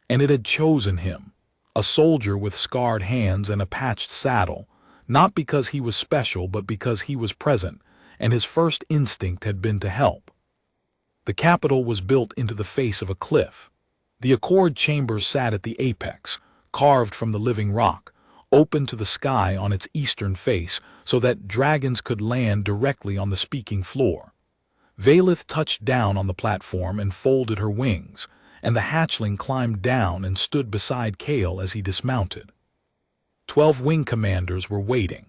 And it had chosen him, a soldier with scarred hands and a patched saddle, not because he was special but because he was present, and his first instinct had been to help. The capital was built into the face of a cliff. The Accord chambers sat at the apex, carved from the living rock, open to the sky on its eastern face so that dragons could land directly on the speaking floor. Verath touched down on the platform and folded her wings, and the hatchling climbed down and stood beside Kale as he dismounted. 12 wing commanders were waiting.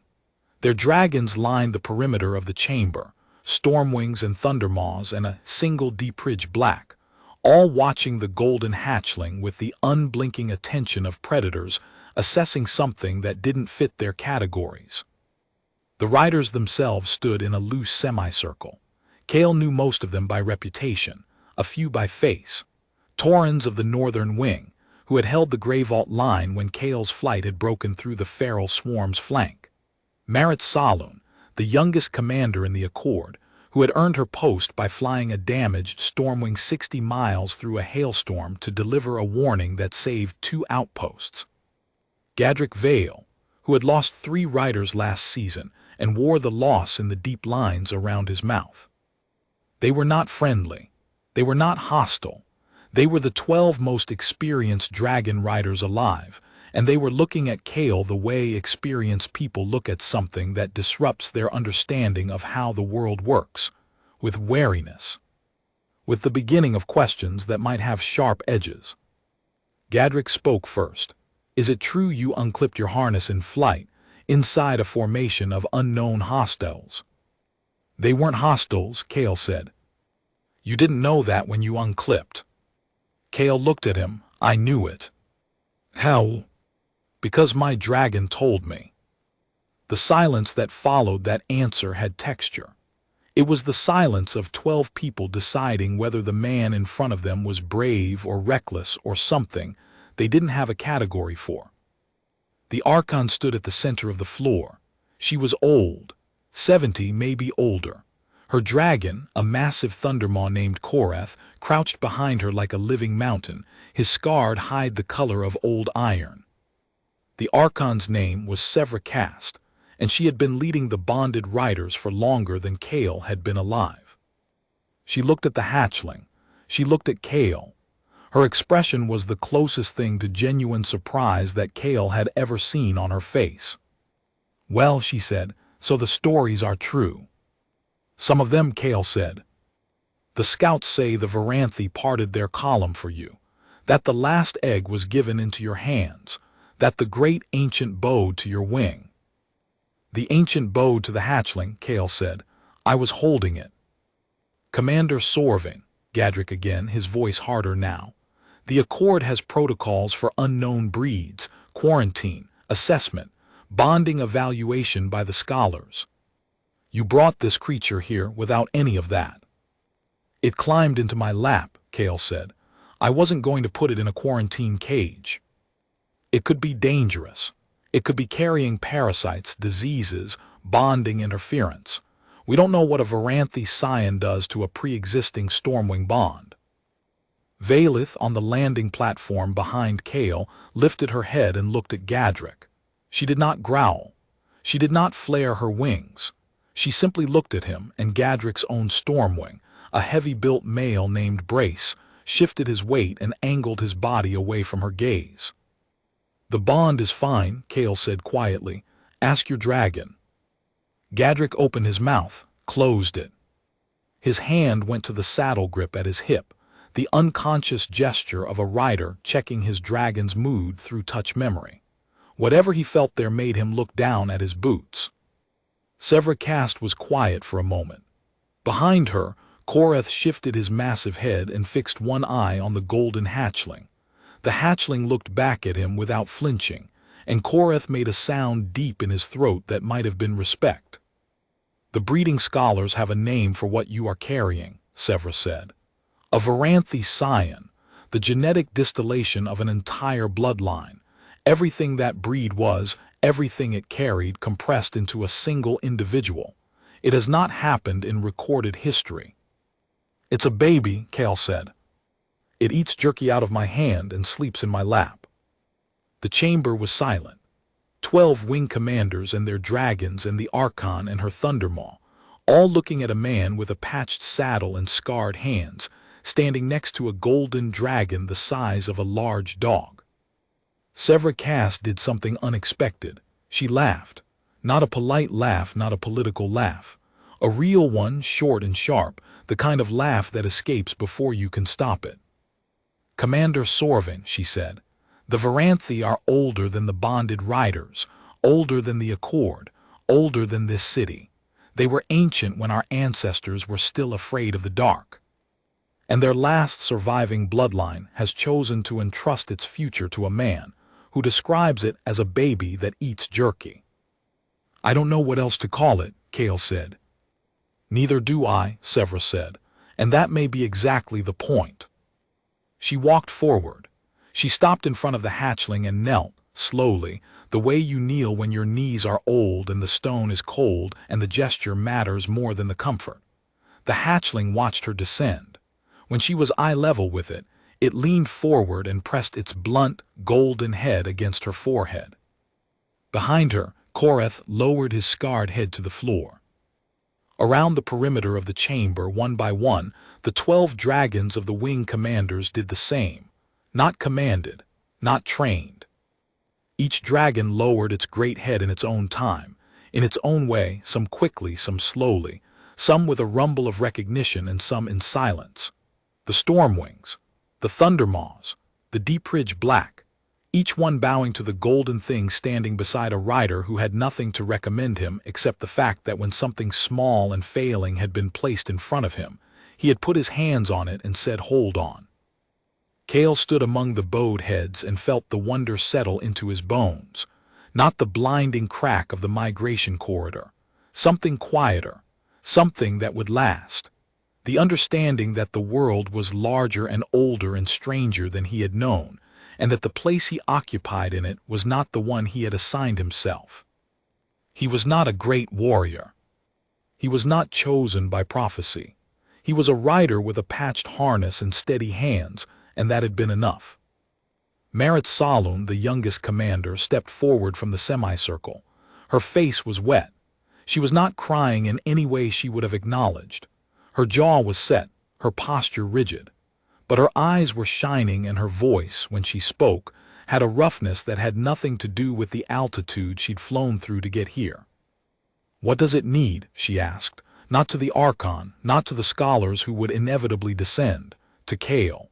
Their dragons lined the perimeter of the chamber, Stormwings and Thundermaws and a single Deepridge Black, all watching the golden hatchling with the unblinking attention of predators assessing something that didn't fit their categories. The riders themselves stood in a loose semicircle. Kale knew most of them by reputation, a few by face. Taurens of the northern wing, who had held the Grey Vault line when Kale's flight had broken through the feral swarm's flank. Marit Saloon, the youngest commander in the Accord, who had earned her post by flying a damaged Stormwing 60 miles through a hailstorm to deliver a warning that saved 2 outposts. Gadrick Vale, who had lost 3 riders last season and wore the loss in the deep lines around his mouth. They were not friendly. They were not hostile. They were the 12 most experienced dragon riders alive, and they were looking at Kale the way experienced people look at something that disrupts their understanding of how the world works, with wariness, with the beginning of questions that might have sharp edges. Gadrick spoke first. "Is it true you unclipped your harness in flight, inside a formation of unknown hostiles?" "They weren't hostiles," Kale said. "You didn't know that when you unclipped." Kale looked at him. "I knew it." "How?" "Because my dragon told me." The silence that followed that answer had texture. It was the silence of 12 people deciding whether the man in front of them was brave or reckless or something they didn't have a category for. The Archon stood at the center of the floor. She was old, 70, maybe older. Her dragon, a massive thundermaw named Korath, crouched behind her like a living mountain, his scarred hide the color of old iron. The Archon's name was Severcast, and she had been leading the bonded riders for longer than Kale had been alive. She looked at the hatchling. She looked at Kale. Her expression was the closest thing to genuine surprise that Kale had ever seen on her face. "Well," she said, "so the stories are true." "Some of them," Kale said. "The scouts say the Veranthi parted their column for you, that the last egg was given into your hands, that the great ancient bowed to your wing." "The ancient bowed to the hatchling," Kale said. "I was holding it." "Commander Sorvin," Gadrick again, his voice harder now, "the Accord has protocols for unknown breeds, quarantine, assessment, bonding evaluation by the scholars. You brought this creature here without any of that." "It climbed into my lap," Kale said. "I wasn't going to put it in a quarantine cage. It could be dangerous. It could be carrying parasites, diseases, bonding interference. We don't know what a Veranthi scion does to a pre-existing Stormwing bond." Valith, on the landing platform behind Kale, lifted her head and looked at Gadrick. She did not growl. She did not flare her wings. She simply looked at him, and Gadrick's own Stormwing, a heavy-built male named Brace, shifted his weight and angled his body away from her gaze. "The bond is fine," Kale said quietly. "Ask your dragon." Gadrick opened his mouth, closed it. His hand went to the saddle grip at his hip, the unconscious gesture of a rider checking his dragon's mood through touch memory. Whatever he felt there made him look down at his boots. Severcast was quiet for a moment. Behind her, Korath shifted his massive head and fixed one eye on the golden hatchling. The hatchling looked back at him without flinching, and Korath made a sound deep in his throat that might have been respect. "The breeding scholars have a name for what you are carrying," Severa said. "A Veranthi scion, the genetic distillation of an entire bloodline. Everything that breed was, everything it carried, compressed into a single individual. It has not happened in recorded history." "It's a baby," Kale said. "It eats jerky out of my hand and sleeps in my lap." The chamber was silent. 12 wing commanders and their dragons and the Archon and her Thundermaw, all looking at a man with a patched saddle and scarred hands, standing next to a golden dragon the size of a large dog. Severcast did something unexpected. She laughed. Not a polite laugh, not a political laugh. A real one, short and sharp, the kind of laugh that escapes before you can stop it. "Commander Sorvin," she said, "the Veranthi are older than the bonded riders, older than the Accord, older than this city. They were ancient when our ancestors were still afraid of the dark. And their last surviving bloodline has chosen to entrust its future to a man who describes it as a baby that eats jerky." "I don't know what else to call it," Kale said. "Neither do I," Severa said, "and that may be exactly the point." She walked forward. She stopped in front of the hatchling and knelt, slowly, the way you kneel when your knees are old and the stone is cold and the gesture matters more than the comfort. The hatchling watched her descend. When she was eye level with it, it leaned forward and pressed its blunt, golden head against her forehead. Behind her, Korath lowered his scarred head to the floor. Around the perimeter of the chamber, one by one, the 12 dragons of the wing commanders did the same. Not commanded, not trained. Each dragon lowered its great head in its own time, in its own way, some quickly, some slowly, some with a rumble of recognition and some in silence. The Stormwings, the Thundermaws, the Deepridge Black, each one bowing to the golden thing standing beside a rider who had nothing to recommend him except the fact that when something small and failing had been placed in front of him, he had put his hands on it and said, "Hold on." Kale stood among the bowed heads and felt the wonder settle into his bones. Not the blinding crack of the migration corridor. Something quieter. something that would last. The understanding that the world was larger and older and stranger than he had known, and that the place he occupied in it was not the one he had assigned himself. He was not a great warrior. He was not chosen by prophecy. He was a rider with a patched harness and steady hands, and that had been enough. Marit Saloon, the youngest commander, stepped forward from the semicircle. Her face was wet. She was not crying in any way she would have acknowledged. Her jaw was set, her posture rigid. But her eyes were shining, and her voice, when she spoke, had a roughness that had nothing to do with the altitude she'd flown through to get here. "What does it need?" she asked. Not to the Archon, not to the scholars who would inevitably descend, to Kale.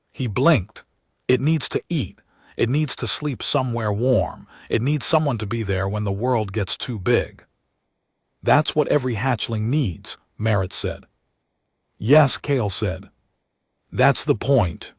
He blinked. "It needs to eat. It needs to sleep somewhere warm. It needs someone to be there when the world gets too big." "That's what every hatchling needs," Marit said. "Yes," Kale said. "That's the point."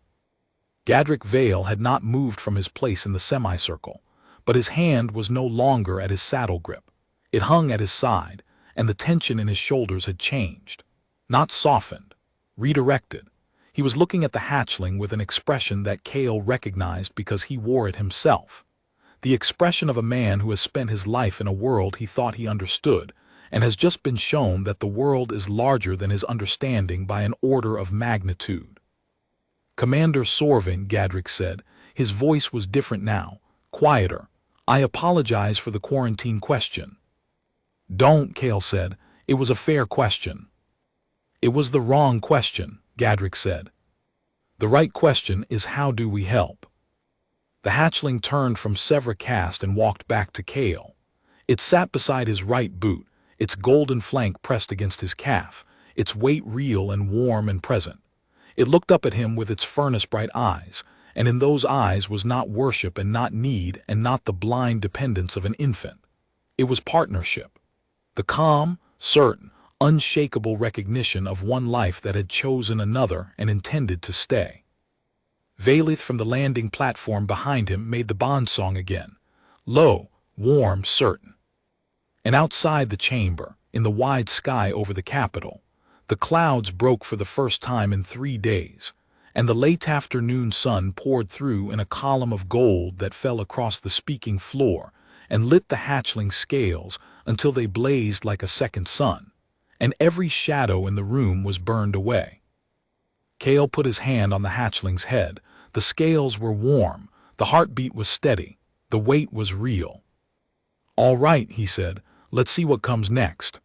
Gadrick Vale had not moved from his place in the semicircle, but his hand was no longer at his saddle grip. It hung at his side, and the tension in his shoulders had changed. Not softened, redirected. He was looking at the hatchling with an expression that Kale recognized because he wore it himself. The expression of a man who has spent his life in a world he thought he understood, and has just been shown that the world is larger than his understanding by an order of magnitude. "Commander Sorvin," Gadrick said. His voice was different now, quieter. "I apologize for the quarantine question." "Don't," Kale said. "It was a fair question." "It was the wrong question," Gadrick said. "The right question is, how do we help?" The hatchling turned from Severcast and walked back to Kale. It sat beside his right boot, its golden flank pressed against his calf, its weight real and warm and present. It looked up at him with its furnace-bright eyes, and in those eyes was not worship and not need and not the blind dependence of an infant. It was partnership. The calm, certain, unshakable recognition of one life that had chosen another and intended to stay. Valeth from the landing platform behind him made the bond song again, low, warm, certain. And outside the chamber, in the wide sky over the capital, the clouds broke for the first time in 3 days, and the late afternoon sun poured through in a column of gold that fell across the speaking floor and lit the hatchling scales until they blazed like a second sun, and every shadow in the room was burned away. Kale put his hand on the hatchling's head. The scales were warm, the heartbeat was steady, the weight was real. "All right," he said, "let's see what comes next."